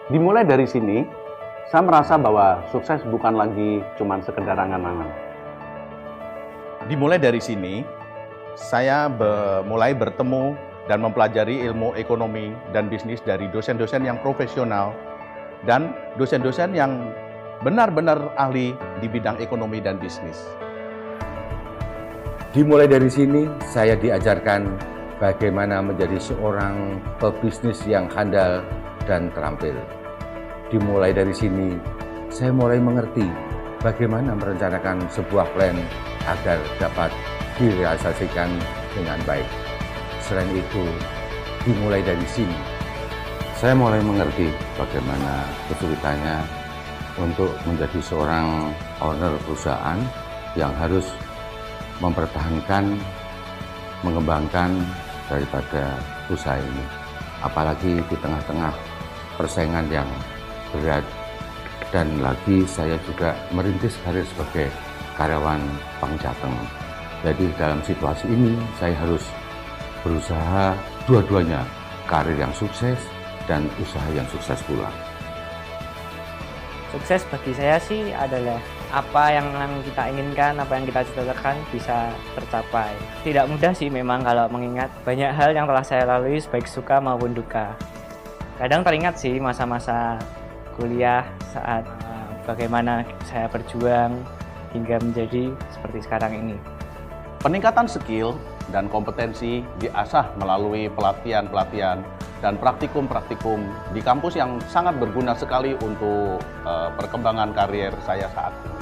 Dimulai dari sini, saya merasa bahwa sukses bukan lagi cuma sekedar angan-angan. Dimulai dari sini, saya mulai bertemu dan mempelajari ilmu ekonomi dan bisnis dari dosen-dosen yang profesional dan dosen-dosen yang benar-benar ahli di bidang ekonomi dan bisnis. Dimulai dari sini, saya diajarkan bagaimana menjadi seorang pebisnis yang handal dan terampil. Dimulai dari sini, saya mulai mengerti bagaimana merencanakan sebuah plan agar dapat direalisasikan dengan baik. Selain itu, dimulai dari sini, saya mulai mengerti bagaimana kesulitannya untuk menjadi seorang owner perusahaan yang harus mempertahankan, mengembangkan daripada usaha ini. Apalagi di tengah-tengah persaingan yang berat, dan lagi saya juga merintis karir sebagai karyawan Bank Jateng. Jadi dalam situasi ini saya harus berusaha dua-duanya, karir yang sukses dan usaha yang sukses pula. Sukses bagi saya sih adalah apa yang kita inginkan, apa yang kita cita-citakan bisa tercapai. Tidak mudah sih memang kalau mengingat banyak hal yang telah saya lalui baik suka maupun duka. Kadang teringat sih masa-masa kuliah saat bagaimana saya berjuang hingga menjadi seperti sekarang ini. Peningkatan skill dan kompetensi diasah melalui pelatihan-pelatihan dan praktikum-praktikum di kampus yang sangat berguna sekali untuk perkembangan karier saya saat ini.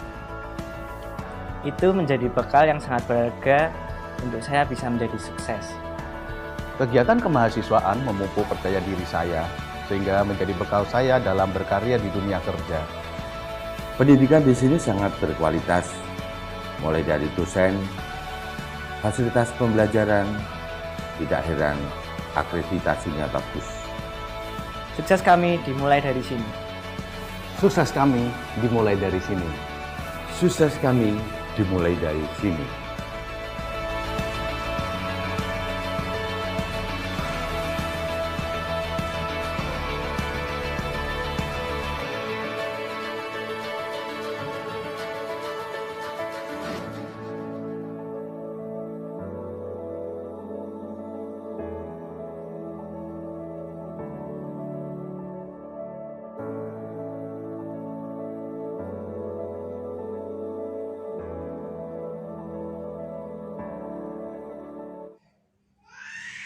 Itu menjadi bekal yang sangat berharga untuk saya bisa menjadi sukses. Kegiatan kemahasiswaan memupuk percaya diri saya, sehingga menjadi bekal saya dalam berkarya di dunia kerja. Pendidikan di sini sangat berkualitas, mulai dari dosen, fasilitas pembelajaran, tidak heran akreditasinya bagus. Sukses kami dimulai dari sini. Sukses kami dimulai dari sini. Sukses kami dimulai dari sini.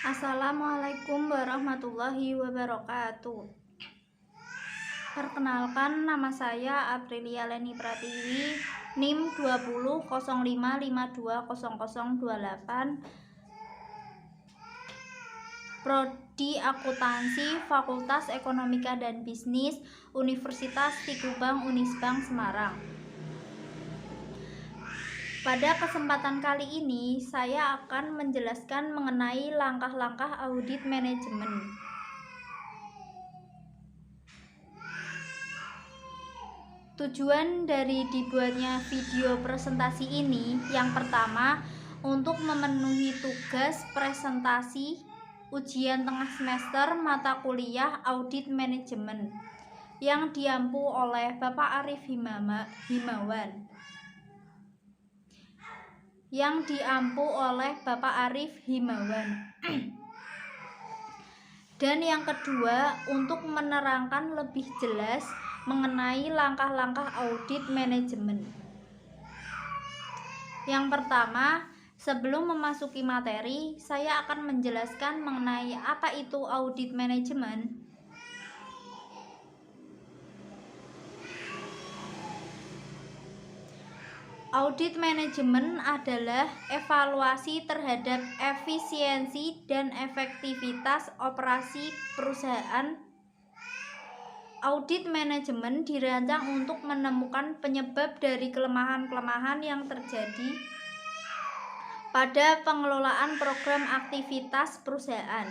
Assalamualaikum warahmatullahi wabarakatuh. Perkenalkan, nama saya Aprilia Leni Pratiwi, NIM 2005520028, Prodi Akuntansi, Fakultas Ekonomika dan Bisnis, Universitas Tikubang Unisbank Semarang. Pada kesempatan kali ini, saya akan menjelaskan mengenai langkah-langkah audit manajemen. Tujuan dari dibuatnya video presentasi ini, yang pertama, untuk memenuhi tugas presentasi ujian tengah semester mata kuliah audit manajemen yang diampu oleh Bapak Arif Himawan. Dan yang kedua, untuk menerangkan lebih jelas mengenai langkah-langkah audit manajemen. Yang pertama, sebelum memasuki materi, saya akan menjelaskan mengenai apa itu audit manajemen. Audit manajemen adalah evaluasi terhadap efisiensi dan efektivitas operasi perusahaan. Audit manajemen dirancang untuk menemukan penyebab dari kelemahan-kelemahan yang terjadi pada pengelolaan program aktivitas perusahaan.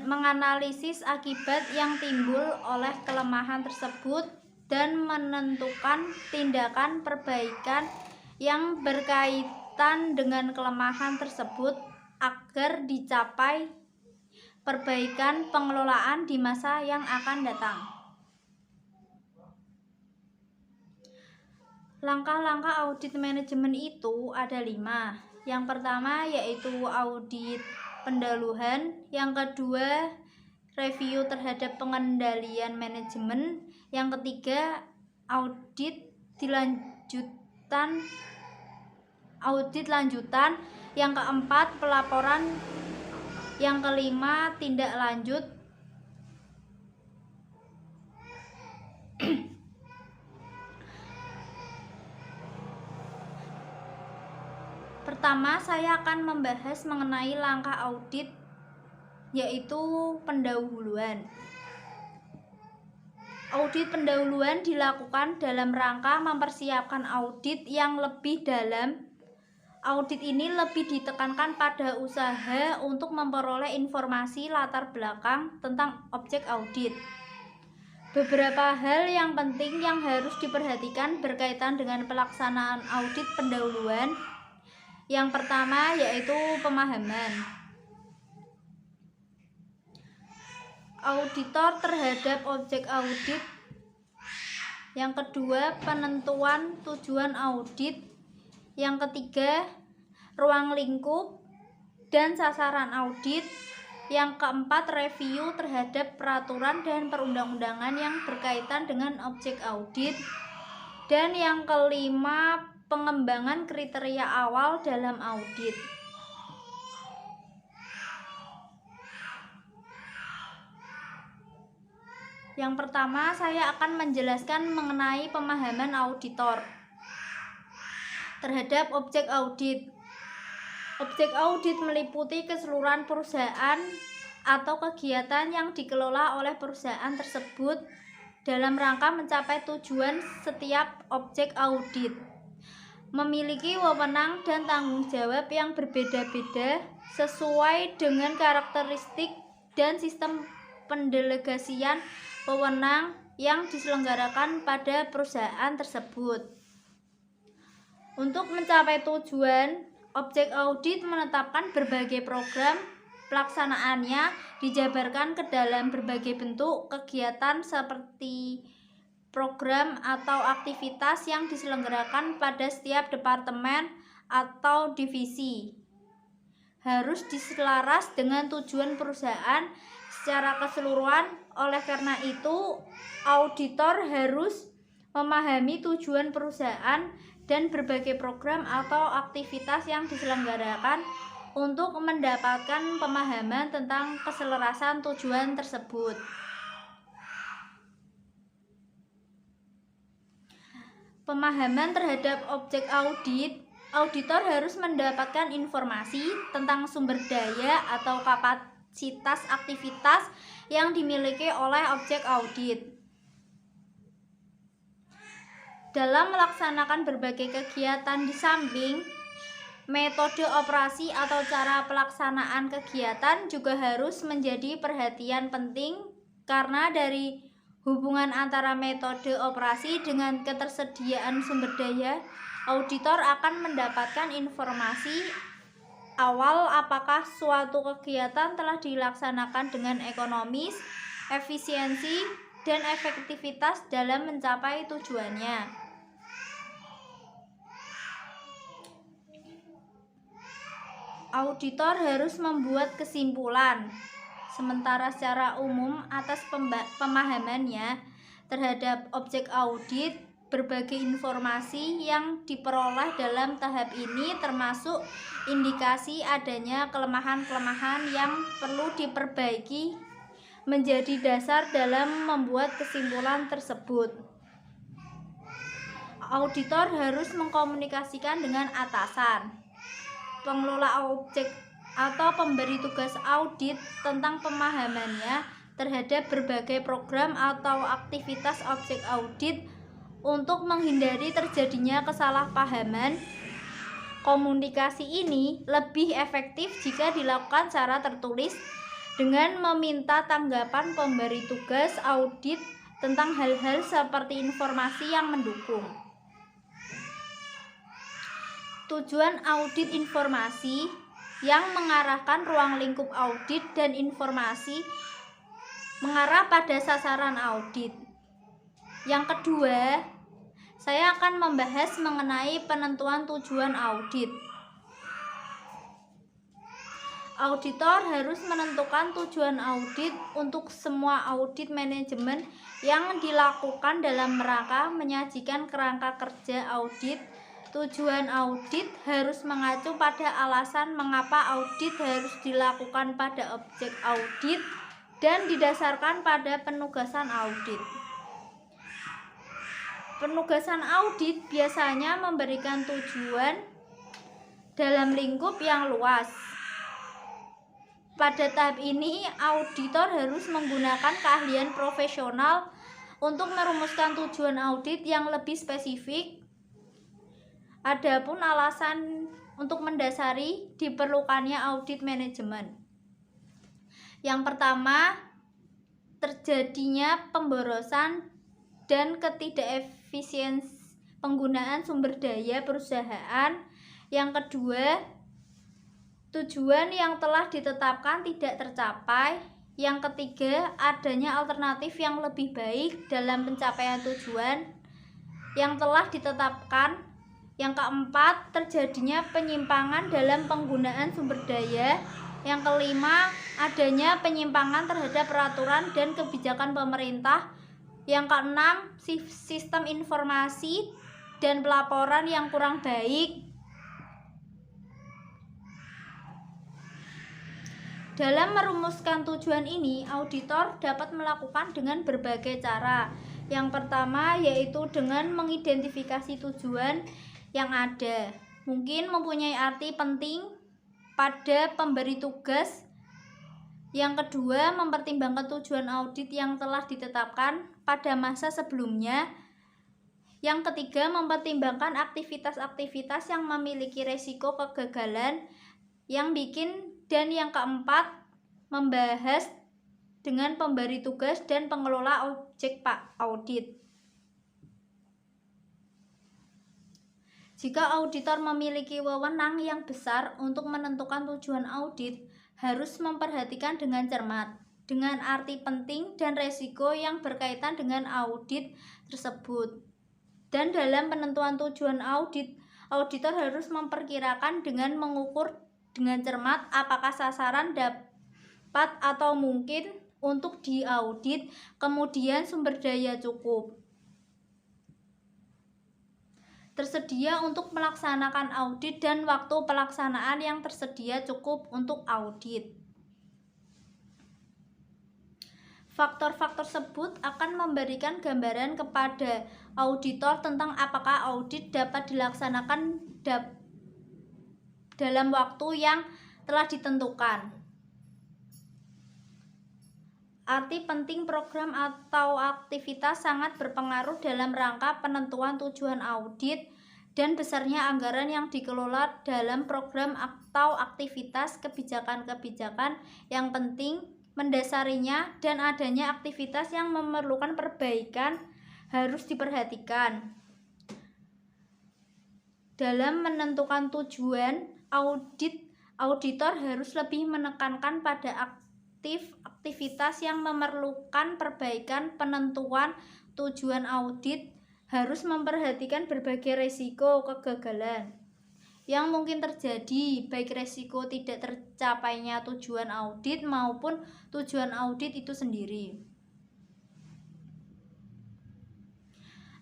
Menganalisis akibat yang timbul oleh kelemahan tersebut dan menentukan tindakan perbaikan yang berkaitan dengan kelemahan tersebut agar dicapai perbaikan pengelolaan di masa yang akan datang. Langkah-langkah audit manajemen itu ada 5. Yang pertama yaitu audit pendahuluan, yang kedua review terhadap pengendalian manajemen, yang ketiga audit lanjutan, yang keempat pelaporan, yang kelima tindak lanjut, Pertama, saya akan membahas mengenai langkah audit, yaitu pendahuluan. Audit pendahuluan dilakukan dalam rangka mempersiapkan audit yang lebih dalam. Audit ini lebih ditekankan pada usaha untuk memperoleh informasi latar belakang tentang objek audit. Beberapa hal yang penting yang harus diperhatikan berkaitan dengan pelaksanaan audit pendahuluan. Yang pertama yaitu pemahaman. Auditor terhadap objek audit. Yang kedua, penentuan tujuan audit. Yang ketiga, ruang lingkup dan sasaran audit. Yang keempat, review terhadap peraturan dan perundang-undangan yang berkaitan dengan objek audit. Dan yang kelima, pengembangan kriteria awal dalam audit. Yang pertama, saya akan menjelaskan mengenai pemahaman auditor terhadap objek audit. Objek audit meliputi keseluruhan perusahaan atau kegiatan yang dikelola oleh perusahaan tersebut dalam rangka mencapai tujuan. Setiap objek audit memiliki wewenang dan tanggung jawab yang berbeda-beda sesuai dengan karakteristik dan sistem pendelegasian wewenang yang diselenggarakan pada perusahaan tersebut. Untuk mencapai tujuan, objek audit menetapkan berbagai program pelaksanaannya dijabarkan ke dalam berbagai bentuk kegiatan seperti program atau aktivitas yang diselenggarakan pada setiap departemen atau divisi. Harus diselaras dengan tujuan perusahaan secara keseluruhan. Oleh karena itu, auditor harus memahami tujuan perusahaan dan berbagai program atau aktivitas yang diselenggarakan untuk mendapatkan pemahaman tentang keselarasan tujuan tersebut. Pemahaman terhadap objek audit. Auditor harus mendapatkan informasi tentang sumber daya atau kapasitas aktivitas yang dimiliki oleh objek audit. Dalam melaksanakan berbagai kegiatan di samping metode operasi atau cara pelaksanaan kegiatan juga harus menjadi perhatian penting, karena dari hubungan antara metode operasi dengan ketersediaan sumber daya, auditor akan mendapatkan informasi awal apakah suatu kegiatan telah dilaksanakan dengan ekonomis, efisiensi, dan efektivitas dalam mencapai tujuannya. Auditor harus membuat kesimpulan sementara secara umum atas pemahamannya terhadap objek audit. Berbagai informasi yang diperoleh dalam tahap ini termasuk indikasi adanya kelemahan-kelemahan yang perlu diperbaiki menjadi dasar dalam membuat kesimpulan tersebut. Auditor harus mengkomunikasikan dengan atasan, pengelola objek atau pemberi tugas audit tentang pemahamannya terhadap berbagai program atau aktivitas objek audit untuk menghindari terjadinya kesalahpahaman. Komunikasi ini lebih efektif jika dilakukan secara tertulis dengan meminta tanggapan pemberi tugas audit tentang hal-hal seperti informasi yang mendukung. Tujuan audit informasi. yang mengarahkan ruang lingkup audit dan informasi mengarah pada sasaran audit. Yang kedua, saya akan membahas mengenai penentuan tujuan audit. Auditor harus menentukan tujuan audit untuk semua audit manajemen yang dilakukan dalam rangka menyajikan kerangka kerja audit. Tujuan audit harus mengacu pada alasan mengapa audit harus dilakukan pada objek audit dan didasarkan pada penugasan audit. Penugasan audit biasanya memberikan tujuan dalam lingkup yang luas. Pada tahap ini, auditor harus menggunakan keahlian profesional untuk merumuskan tujuan audit yang lebih spesifik. Adapun alasan untuk mendasari diperlukannya audit manajemen. Yang pertama, terjadinya pemborosan dan ketidakefisiensi penggunaan sumber daya perusahaan. Yang kedua, tujuan yang telah ditetapkan tidak tercapai. Yang ketiga, adanya alternatif yang lebih baik dalam pencapaian tujuan yang telah ditetapkan. Yang keempat, terjadinya penyimpangan dalam penggunaan sumber daya. Yang kelima, adanya penyimpangan terhadap peraturan dan kebijakan pemerintah. Yang keenam, sistem informasi dan pelaporan yang kurang baik. Dalam merumuskan tujuan ini, auditor dapat melakukan dengan berbagai cara. Yang pertama yaitu dengan mengidentifikasi tujuan yang ada, mungkin mempunyai arti penting pada pemberi tugas. Yang kedua, mempertimbangkan tujuan audit yang telah ditetapkan pada masa sebelumnya. Yang ketiga, mempertimbangkan aktivitas-aktivitas yang memiliki resiko kegagalan yang bikin. Dan yang keempat, membahas dengan pemberi tugas dan pengelola objek audit. Jika auditor memiliki wewenang yang besar untuk menentukan tujuan audit, harus memperhatikan dengan cermat dengan arti penting dan resiko yang berkaitan dengan audit tersebut. Dan dalam penentuan tujuan audit, auditor harus memperkirakan dengan mengukur dengan cermat apakah sasaran dapat atau mungkin untuk diaudit, kemudian sumber daya cukup tersedia untuk melaksanakan audit dan waktu pelaksanaan yang tersedia cukup untuk audit. Faktor-faktor tersebut akan memberikan gambaran kepada auditor tentang apakah audit dapat dilaksanakan dalam waktu yang telah ditentukan. Arti penting program atau aktivitas sangat berpengaruh dalam rangka penentuan tujuan audit dan besarnya anggaran yang dikelola dalam program atau aktivitas. Kebijakan-kebijakan yang penting mendasarinya dan adanya aktivitas yang memerlukan perbaikan harus diperhatikan. Dalam menentukan tujuan audit, auditor harus lebih menekankan pada aktivitas yang memerlukan perbaikan. Penentuan tujuan audit harus memperhatikan berbagai risiko kegagalan yang mungkin terjadi, baik risiko tidak tercapainya tujuan audit maupun tujuan audit itu sendiri.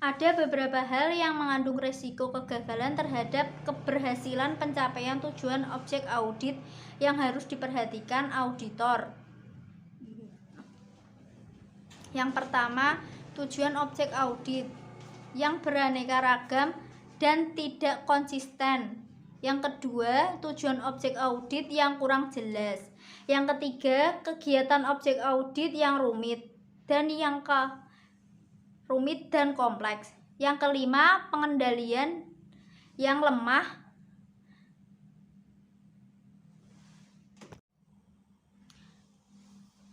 Ada beberapa hal yang mengandung risiko kegagalan terhadap keberhasilan pencapaian tujuan objek audit yang harus diperhatikan auditor. Yang pertama, tujuan objek audit yang beraneka ragam dan tidak konsisten. Yang kedua, tujuan objek audit yang kurang jelas. Yang ketiga, kegiatan objek audit yang rumit dan kompleks. Yang kelima, pengendalian yang lemah.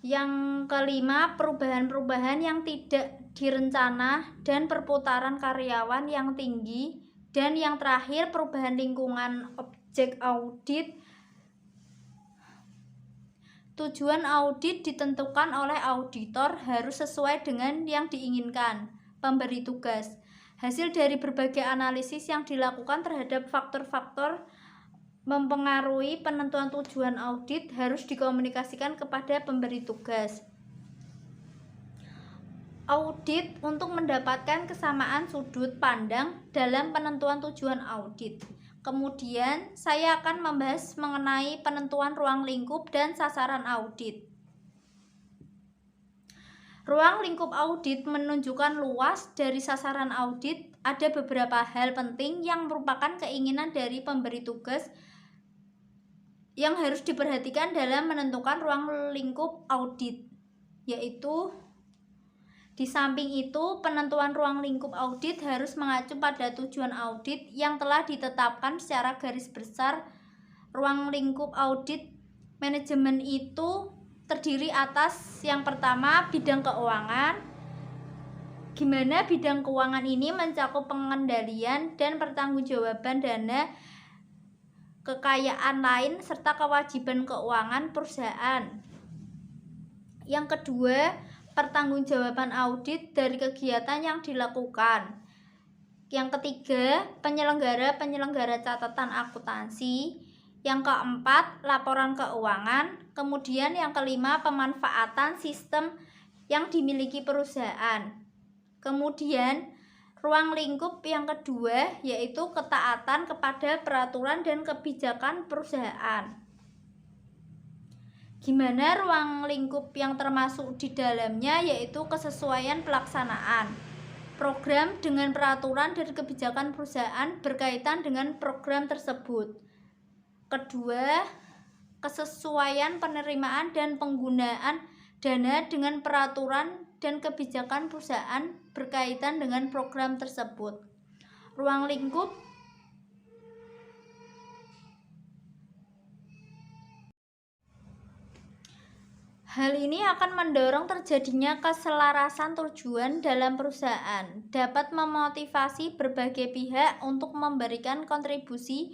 Yang kelima, perubahan-perubahan yang tidak direncana dan perputaran karyawan yang tinggi. Dan yang terakhir, perubahan lingkungan objek audit Tujuan audit ditentukan oleh auditor harus sesuai dengan yang diinginkan pemberi tugas. Hasil dari berbagai analisis yang dilakukan terhadap faktor-faktor mempengaruhi penentuan tujuan audit harus dikomunikasikan kepada pemberi tugas. Audit untuk mendapatkan kesamaan sudut pandang dalam penentuan tujuan audit. Kemudian, saya akan membahas mengenai penentuan ruang lingkup dan sasaran audit. Ruang lingkup audit menunjukkan luas dari sasaran audit. Ada beberapa hal penting yang merupakan keinginan dari pemberi tugas yang harus diperhatikan dalam menentukan ruang lingkup audit, yaitu di samping itu, penentuan ruang lingkup audit harus mengacu pada tujuan audit yang telah ditetapkan secara garis besar. Ruang lingkup audit manajemen itu terdiri atas yang pertama, bidang keuangan. Gimana bidang keuangan ini mencakup pengendalian dan pertanggungjawaban dana, kekayaan lain, serta kewajiban keuangan perusahaan. Yang kedua, pertanggungjawaban audit dari kegiatan yang dilakukan. Yang ketiga, penyelenggara catatan akuntansi. Yang keempat, laporan keuangan. Kemudian yang kelima, pemanfaatan sistem yang dimiliki perusahaan. Kemudian, ruang lingkup yang kedua yaitu ketaatan kepada peraturan dan kebijakan perusahaan. Gimana ruang lingkup yang termasuk di dalamnya, yaitu kesesuaian pelaksanaan program dengan peraturan dan kebijakan perusahaan berkaitan dengan program tersebut. Kedua, kesesuaian penerimaan dan penggunaan dana dengan peraturan dan kebijakan perusahaan berkaitan dengan program tersebut. Ruang lingkup Hal ini akan mendorong terjadinya keselarasan tujuan dalam perusahaan, dapat memotivasi berbagai pihak untuk memberikan kontribusi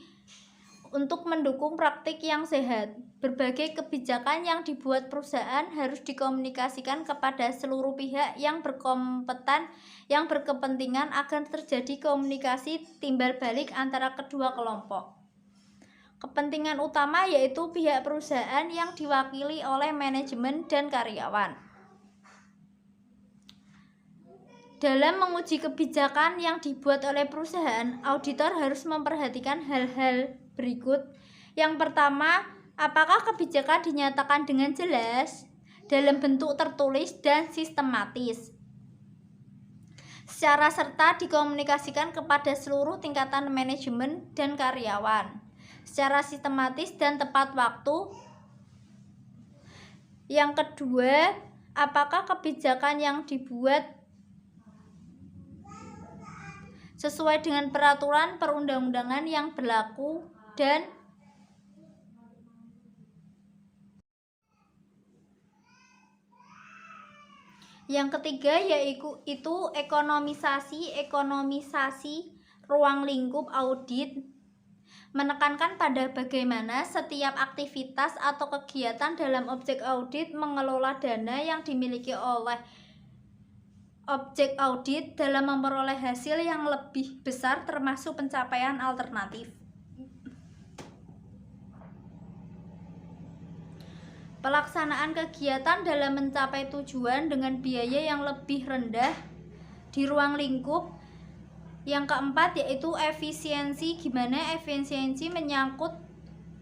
untuk mendukung praktik yang sehat. Berbagai kebijakan yang dibuat perusahaan harus dikomunikasikan kepada seluruh pihak yang berkompeten, yang berkepentingan agar terjadi komunikasi timbal balik antara kedua kelompok. Kepentingan utama yaitu pihak perusahaan yang diwakili oleh manajemen dan karyawan. Dalam menguji kebijakan yang dibuat oleh perusahaan, auditor harus memperhatikan hal-hal berikut. Yang pertama, apakah kebijakan dinyatakan dengan jelas, dalam bentuk tertulis dan sistematis, secara serta dikomunikasikan kepada seluruh tingkatan manajemen dan karyawan, secara sistematis dan tepat waktu. Yang kedua, apakah kebijakan yang dibuat sesuai dengan peraturan perundang-undangan yang berlaku, dan yang ketiga yaitu ekonomisasi ruang lingkup audit, menekankan pada bagaimana setiap aktivitas atau kegiatan dalam objek audit mengelola dana yang dimiliki oleh objek audit dalam memperoleh hasil yang lebih besar, termasuk pencapaian alternatif. Pelaksanaan kegiatan dalam mencapai tujuan dengan biaya yang lebih rendah di ruang lingkup. Yang keempat yaitu efisiensi. Gimana efisiensi menyangkut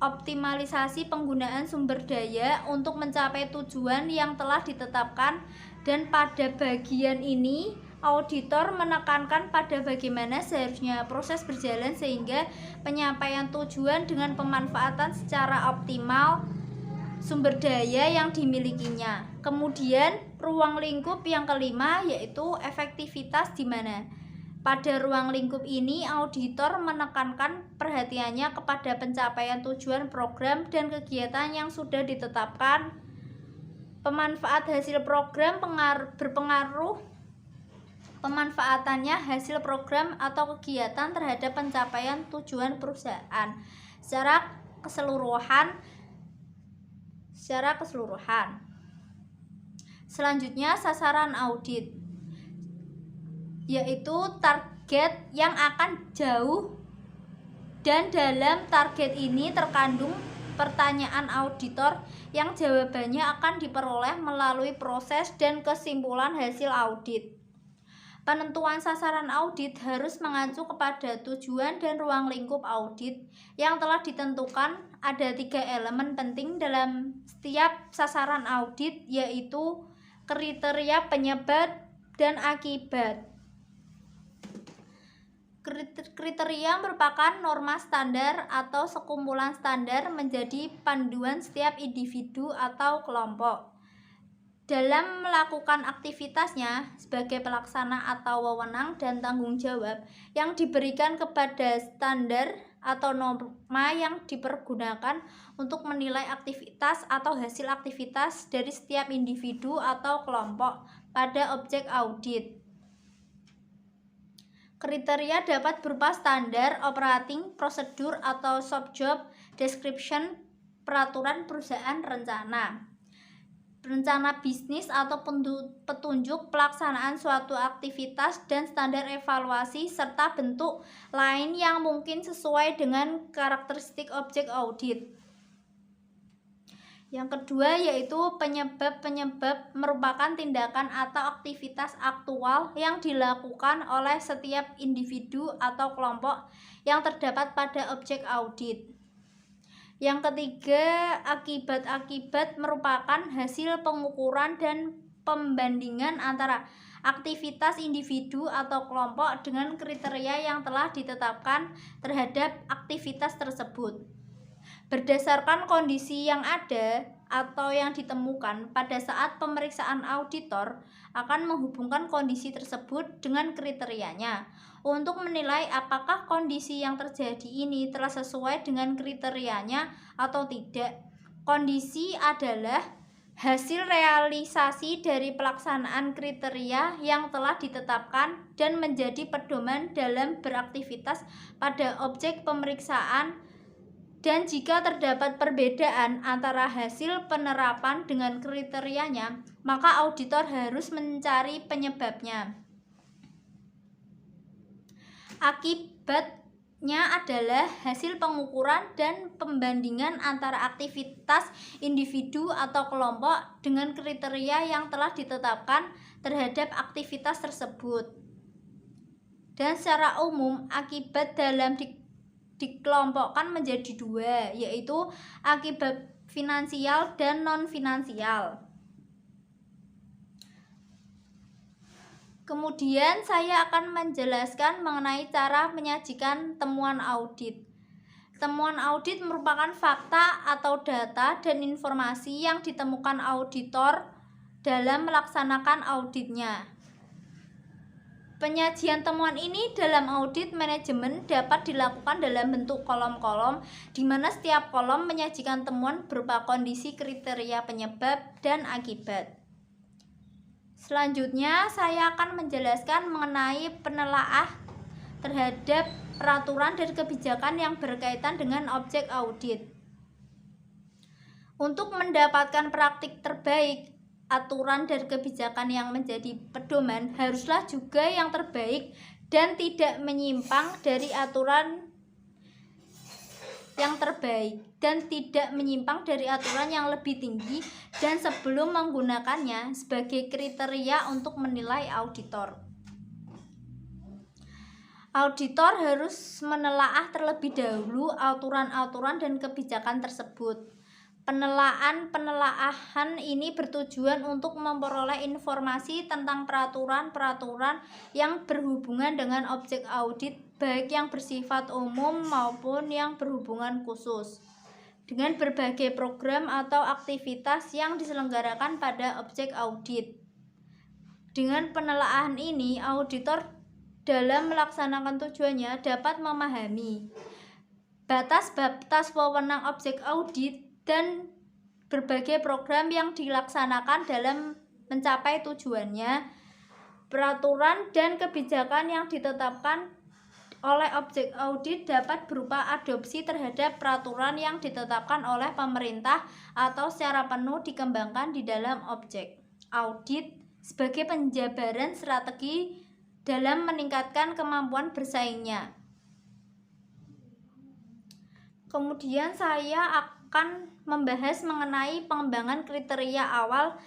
optimalisasi penggunaan sumber daya untuk mencapai tujuan yang telah ditetapkan, dan pada bagian ini auditor menekankan pada bagaimana seharusnya proses berjalan sehingga penyampaian tujuan dengan pemanfaatan secara optimal sumber daya yang dimilikinya. Kemudian ruang lingkup yang kelima yaitu efektivitas, di mana pada ruang lingkup ini auditor menekankan perhatiannya kepada pencapaian tujuan program dan kegiatan yang sudah ditetapkan. Pemanfaat hasil program berpengaruh pemanfaatannya hasil program atau kegiatan terhadap pencapaian tujuan perusahaan secara secara keseluruhan. Selanjutnya, sasaran audit, yaitu target yang akan jauh, dan dalam target ini terkandung pertanyaan auditor yang jawabannya akan diperoleh melalui proses dan kesimpulan hasil audit. Penentuan sasaran audit harus mengacu kepada tujuan dan ruang lingkup audit yang telah ditentukan. Ada 3 elemen penting dalam setiap sasaran audit, yaitu kriteria, penyebab, dan akibat. Kriteria merupakan norma standar atau sekumpulan standar menjadi panduan setiap individu atau kelompok dalam melakukan aktivitasnya sebagai pelaksana atau wewenang dan tanggung jawab yang diberikan kepada standar atau norma yang dipergunakan untuk menilai aktivitas atau hasil aktivitas dari setiap individu atau kelompok pada objek audit. Kriteria dapat berupa standar operating prosedur atau sub job description, peraturan perusahaan, rencana bisnis atau petunjuk pelaksanaan suatu aktivitas, dan standar evaluasi serta bentuk lain yang mungkin sesuai dengan karakteristik objek audit. Yang kedua yaitu penyebab. Penyebab merupakan tindakan atau aktivitas aktual yang dilakukan oleh setiap individu atau kelompok yang terdapat pada objek audit. Yang ketiga, akibat merupakan hasil pengukuran dan pembandingan antara aktivitas individu atau kelompok dengan kriteria yang telah ditetapkan terhadap aktivitas tersebut. Berdasarkan kondisi yang ada atau yang ditemukan pada saat pemeriksaan, auditor akan menghubungkan kondisi tersebut dengan kriterianya untuk menilai apakah kondisi yang terjadi ini telah sesuai dengan kriterianya atau tidak. Kondisi adalah hasil realisasi dari pelaksanaan kriteria yang telah ditetapkan dan menjadi pedoman dalam beraktivitas pada objek pemeriksaan, dan jika terdapat perbedaan antara hasil penerapan dengan kriterianya, maka auditor harus mencari penyebabnya. Akibatnya adalah hasil pengukuran dan pembandingan antara aktivitas individu atau kelompok dengan kriteria yang telah ditetapkan terhadap aktivitas tersebut. Dan secara umum, akibat dalam dikelompokkan menjadi 2, yaitu akibat finansial dan non-finansial. Kemudian saya akan menjelaskan mengenai cara menyajikan temuan audit. Temuan audit merupakan fakta atau data dan informasi yang ditemukan auditor dalam melaksanakan auditnya. Penyajian temuan ini dalam audit manajemen dapat dilakukan dalam bentuk kolom-kolom, di mana setiap kolom menyajikan temuan berupa kondisi, kriteria, penyebab, dan akibat. Selanjutnya, saya akan menjelaskan mengenai penelaah terhadap peraturan dan kebijakan yang berkaitan dengan objek audit. Untuk mendapatkan praktik terbaik, aturan dan kebijakan yang menjadi pedoman haruslah juga yang terbaik dan tidak menyimpang dari aturan yang terbaik dan tidak menyimpang dari aturan yang lebih tinggi, dan sebelum menggunakannya sebagai kriteria untuk menilai auditor. Auditor harus menelaah terlebih dahulu aturan-aturan dan kebijakan tersebut. Penelaahan ini bertujuan untuk memperoleh informasi tentang peraturan-peraturan yang berhubungan dengan objek audit, baik yang bersifat umum maupun yang berhubungan khusus, dengan berbagai program atau aktivitas yang diselenggarakan pada objek audit. Dengan penelaahan ini, auditor dalam melaksanakan tujuannya dapat memahami batas-batas wewenang objek audit dan berbagai program yang dilaksanakan dalam mencapai tujuannya, peraturan dan kebijakan yang ditetapkan oleh objek audit dapat berupa adopsi terhadap peraturan yang ditetapkan oleh pemerintah atau secara penuh dikembangkan di dalam objek audit sebagai penjabaran strategi dalam meningkatkan kemampuan bersaingnya. Kemudian saya akan membahas mengenai pengembangan kriteria awal.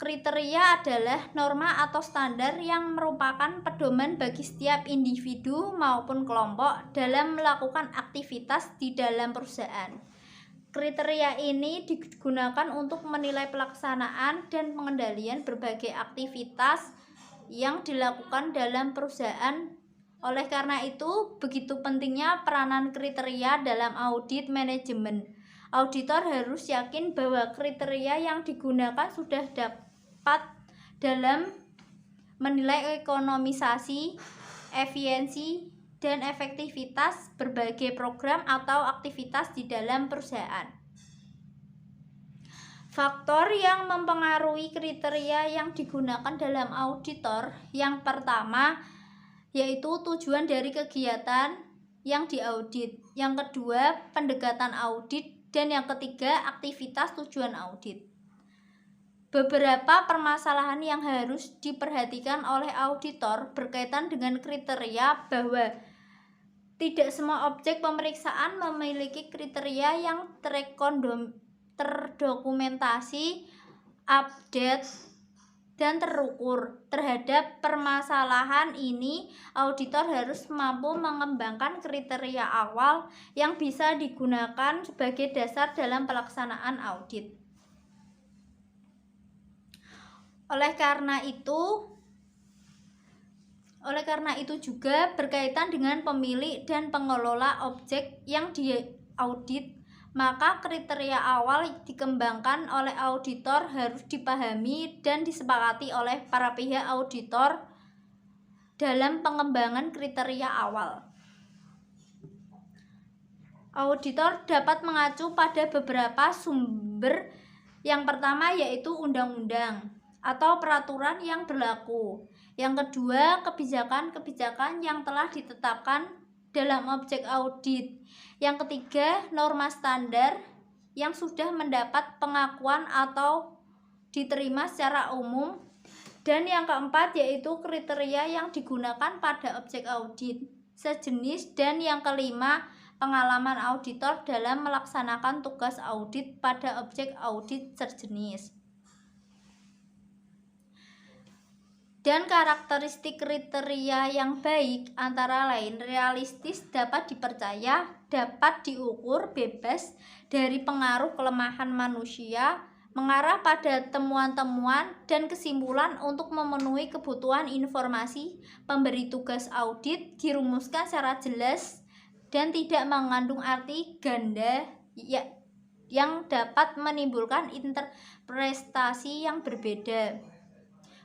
Kriteria adalah norma atau standar yang merupakan pedoman bagi setiap individu maupun kelompok dalam melakukan aktivitas di dalam perusahaan. Kriteria ini digunakan untuk menilai pelaksanaan dan pengendalian berbagai aktivitas yang dilakukan dalam perusahaan. Oleh karena itu, begitu pentingnya peranan kriteria dalam audit manajemen. Auditor harus yakin bahwa kriteria yang digunakan sudah dapat dalam menilai ekonomisasi, efisiensi, dan efektivitas berbagai program atau aktivitas di dalam perusahaan. Faktor yang mempengaruhi kriteria yang digunakan dalam auditor yang pertama yaitu tujuan dari kegiatan yang diaudit, yang kedua pendekatan audit, dan yang ketiga aktivitas tujuan audit. Beberapa permasalahan yang harus diperhatikan oleh auditor berkaitan dengan kriteria bahwa tidak semua objek pemeriksaan memiliki kriteria yang terdokumentasi, update, dan terukur. Terhadap permasalahan ini, auditor harus mampu mengembangkan kriteria awal yang bisa digunakan sebagai dasar dalam pelaksanaan audit. Oleh karena itu juga berkaitan dengan pemilik dan pengelola objek yang diaudit, maka kriteria awal dikembangkan oleh auditor harus dipahami dan disepakati oleh para pihak auditor dalam pengembangan kriteria awal. Auditor dapat mengacu pada beberapa sumber. Yang pertama yaitu undang-undang atau peraturan yang berlaku. Yang kedua, kebijakan-kebijakan yang telah ditetapkan dalam objek audit. Yang ketiga, norma standar yang sudah mendapat pengakuan atau diterima secara umum. Dan yang keempat yaitu kriteria yang digunakan pada objek audit sejenis. Dan yang kelima, pengalaman auditor dalam melaksanakan tugas audit pada objek audit sejenis. Dan karakteristik kriteria yang baik antara lain realistis, dapat dipercaya, dapat diukur, bebas dari pengaruh kelemahan manusia, mengarah pada temuan-temuan dan kesimpulan untuk memenuhi kebutuhan informasi pemberi tugas audit, dirumuskan secara jelas dan tidak mengandung arti ganda yang dapat menimbulkan interpretasi yang berbeda.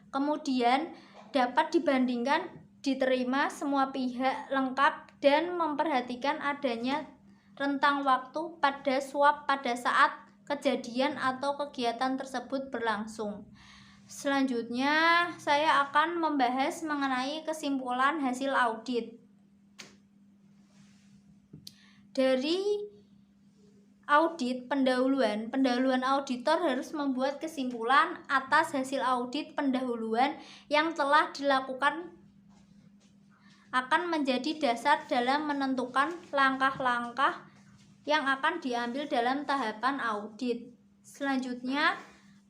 Kemudian dapat dibandingkan, diterima semua pihak lengkap dan memperhatikan adanya rentang waktu pada saat kejadian atau kegiatan tersebut berlangsung. Selanjutnya saya akan membahas mengenai kesimpulan hasil audit. Dari audit pendahuluan auditor harus membuat kesimpulan atas hasil audit pendahuluan yang telah dilakukan akan menjadi dasar dalam menentukan langkah-langkah yang akan diambil dalam tahapan audit. Selanjutnya,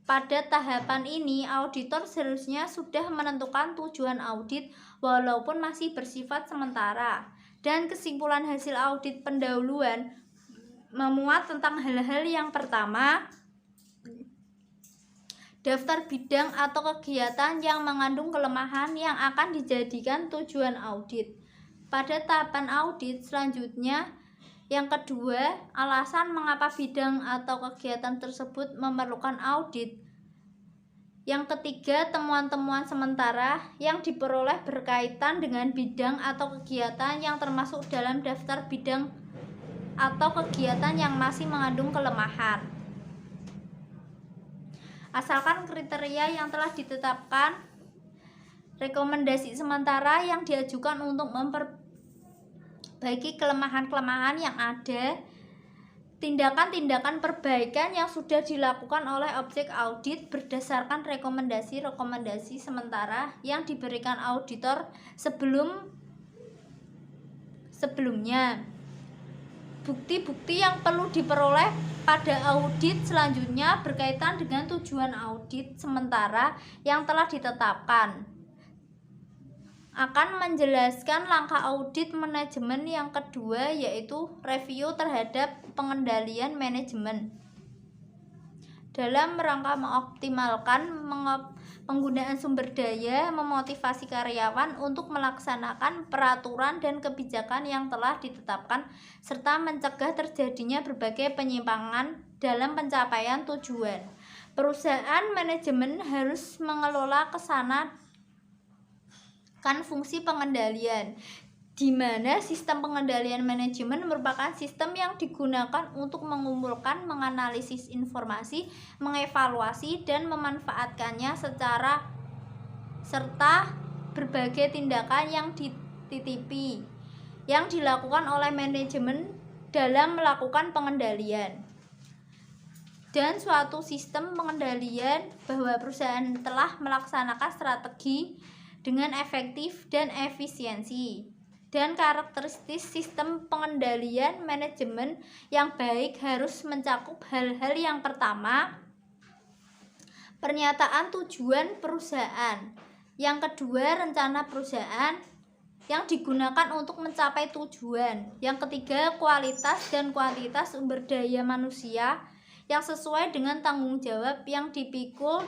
pada tahapan ini auditor seharusnya sudah menentukan tujuan audit walaupun masih bersifat sementara, dan kesimpulan hasil audit pendahuluan memuat tentang hal-hal yang pertama, daftar bidang atau kegiatan yang mengandung kelemahan yang akan dijadikan tujuan audit. Pada tahapan audit selanjutnya, yang kedua, alasan mengapa bidang atau kegiatan tersebut memerlukan audit. Yang ketiga, temuan-temuan sementara yang diperoleh berkaitan dengan bidang atau kegiatan yang termasuk dalam daftar bidang atau kegiatan yang masih mengandung kelemahan. Asalkan kriteria yang telah ditetapkan rekomendasi sementara yang diajukan untuk memperbaiki kelemahan-kelemahan yang ada, tindakan-tindakan perbaikan yang sudah dilakukan oleh objek audit berdasarkan rekomendasi-rekomendasi sementara yang diberikan auditor sebelumnya. Bukti-bukti yang perlu diperoleh pada audit selanjutnya berkaitan dengan tujuan audit sementara yang telah ditetapkan. Akan menjelaskan langkah audit manajemen yang kedua, yaitu review terhadap pengendalian manajemen. Dalam rangka mengoptimalkan penggunaan sumber daya, memotivasi karyawan untuk melaksanakan peraturan dan kebijakan yang telah ditetapkan, serta mencegah terjadinya berbagai penyimpangan dalam pencapaian tujuan. Perusahaan manajemen harus mengelola kan fungsi pengendalian, di mana sistem pengendalian manajemen merupakan sistem yang digunakan untuk mengumpulkan, menganalisis informasi, mengevaluasi, dan memanfaatkannya serta berbagai tindakan yang dititipi yang dilakukan oleh manajemen dalam melakukan pengendalian. Dan suatu sistem pengendalian bahwa perusahaan telah melaksanakan strategi dengan efektif dan efisiensi. Dan karakteristik sistem pengendalian manajemen yang baik harus mencakup hal-hal yang pertama, pernyataan tujuan perusahaan. Yang kedua, rencana perusahaan yang digunakan untuk mencapai tujuan. Yang ketiga, kualitas dan kuantitas sumber daya manusia yang sesuai dengan tanggung jawab yang dipikul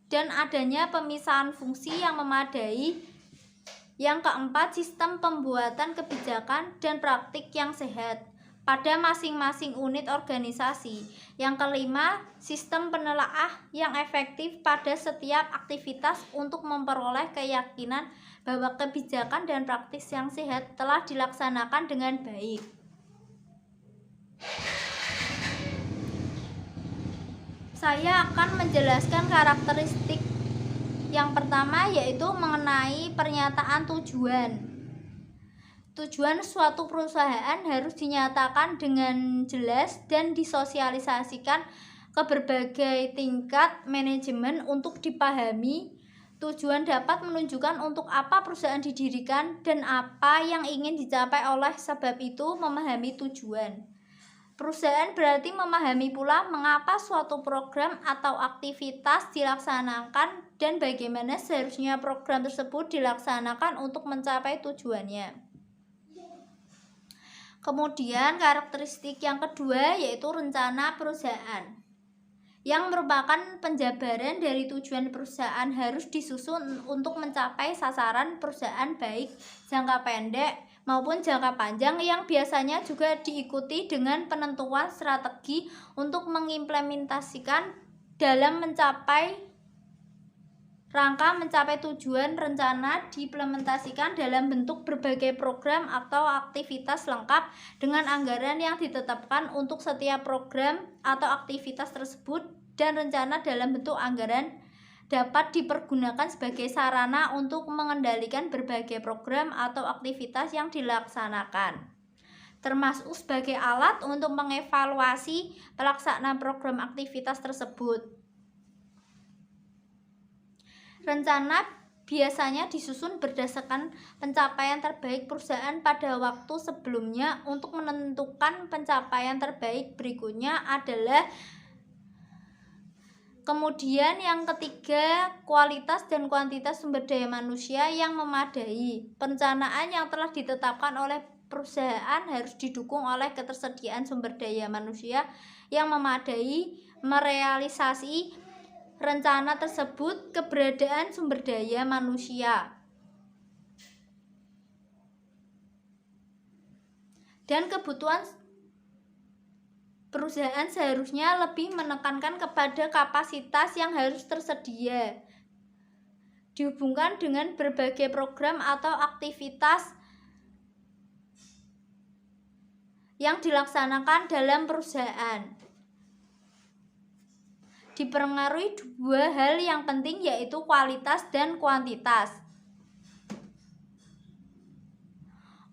dan adanya pemisahan fungsi yang memadai. Yang keempat, sistem pembuatan kebijakan dan praktik yang sehat pada masing-masing unit organisasi. Yang kelima, sistem penelaah yang efektif pada setiap aktivitas untuk memperoleh keyakinan bahwa kebijakan dan praktik yang sehat telah dilaksanakan dengan baik. Saya akan menjelaskan karakteristik yang pertama, yaitu mengenai pernyataan tujuan. Tujuan suatu perusahaan harus dinyatakan dengan jelas dan disosialisasikan ke berbagai tingkat manajemen untuk dipahami. Tujuan dapat menunjukkan untuk apa perusahaan didirikan dan apa yang ingin dicapai. Oleh sebab itu, memahami tujuan perusahaan berarti memahami pula mengapa suatu program atau aktivitas dilaksanakan dan bagaimana seharusnya program tersebut dilaksanakan untuk mencapai tujuannya. Kemudian karakteristik yang kedua, yaitu rencana perusahaan, yang merupakan penjabaran dari tujuan perusahaan harus disusun untuk mencapai sasaran perusahaan baik jangka pendek maupun jangka panjang, yang biasanya juga diikuti dengan penentuan strategi untuk mengimplementasikan dalam rangka mencapai tujuan. Rencana diimplementasikan dalam bentuk berbagai program atau aktivitas lengkap dengan anggaran yang ditetapkan untuk setiap program atau aktivitas tersebut, dan rencana dalam bentuk anggaran dapat dipergunakan sebagai sarana untuk mengendalikan berbagai program atau aktivitas yang dilaksanakan, termasuk sebagai alat untuk mengevaluasi pelaksanaan program aktivitas tersebut. Rencana biasanya disusun berdasarkan pencapaian terbaik perusahaan pada waktu sebelumnya. Untuk menentukan pencapaian terbaik berikutnya adalah kemudian yang ketiga, kualitas dan kuantitas sumber daya manusia yang memadai. Perencanaan yang telah ditetapkan oleh perusahaan harus didukung oleh ketersediaan sumber daya manusia yang memadai. Merealisasi rencana tersebut, keberadaan sumber daya manusia dan kebutuhan perusahaan seharusnya lebih menekankan kepada kapasitas yang harus tersedia, dihubungkan dengan berbagai program atau aktivitas yang dilaksanakan dalam perusahaan. Dipengaruhi dua hal yang penting, yaitu kualitas dan kuantitas.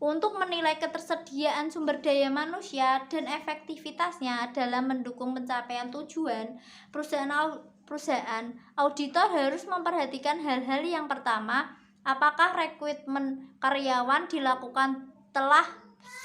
Untuk menilai ketersediaan sumber daya manusia dan efektivitasnya dalam mendukung pencapaian tujuan, perusahaan auditor harus memperhatikan hal-hal yang pertama, apakah rekrutmen karyawan dilakukan telah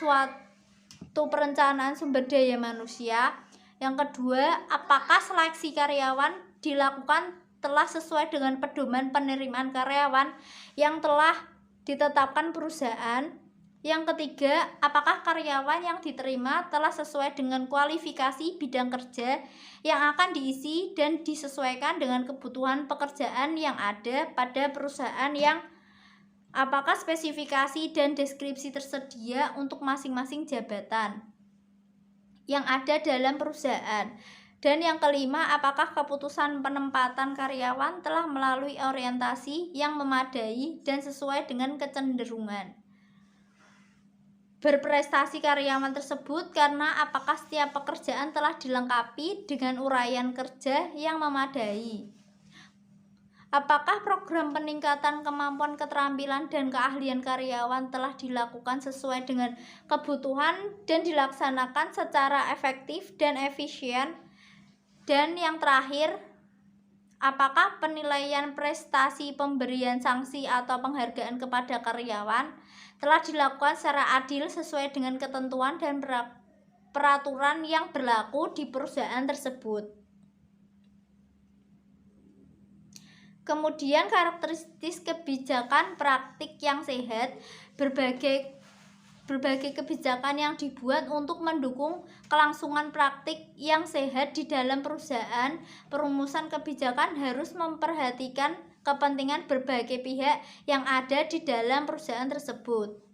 suatu perencanaan sumber daya manusia. Yang kedua, apakah seleksi karyawan dilakukan telah sesuai dengan pedoman penerimaan karyawan yang telah ditetapkan perusahaan. Yang ketiga, apakah karyawan yang diterima telah sesuai dengan kualifikasi bidang kerja yang akan diisi dan disesuaikan dengan kebutuhan pekerjaan yang ada pada perusahaan yang apakah spesifikasi dan deskripsi tersedia untuk masing-masing jabatan yang ada dalam perusahaan. Dan yang kelima, apakah keputusan penempatan karyawan telah melalui orientasi yang memadai dan sesuai dengan kecenderungan berprestasi karyawan tersebut, karena apakah setiap pekerjaan telah dilengkapi dengan uraian kerja yang memadai. Apakah program peningkatan kemampuan keterampilan dan keahlian karyawan telah dilakukan sesuai dengan kebutuhan dan dilaksanakan secara efektif dan efisien. Dan yang terakhir, apakah penilaian prestasi, pemberian sanksi atau penghargaan kepada karyawan telah dilakukan secara adil sesuai dengan ketentuan dan peraturan yang berlaku di perusahaan tersebut. Kemudian karakteristik kebijakan praktik yang sehat, berbagai kebijakan yang dibuat untuk mendukung kelangsungan praktik yang sehat di dalam perusahaan. Perumusan kebijakan harus memperhatikan kepentingan berbagai pihak yang ada di dalam perusahaan tersebut.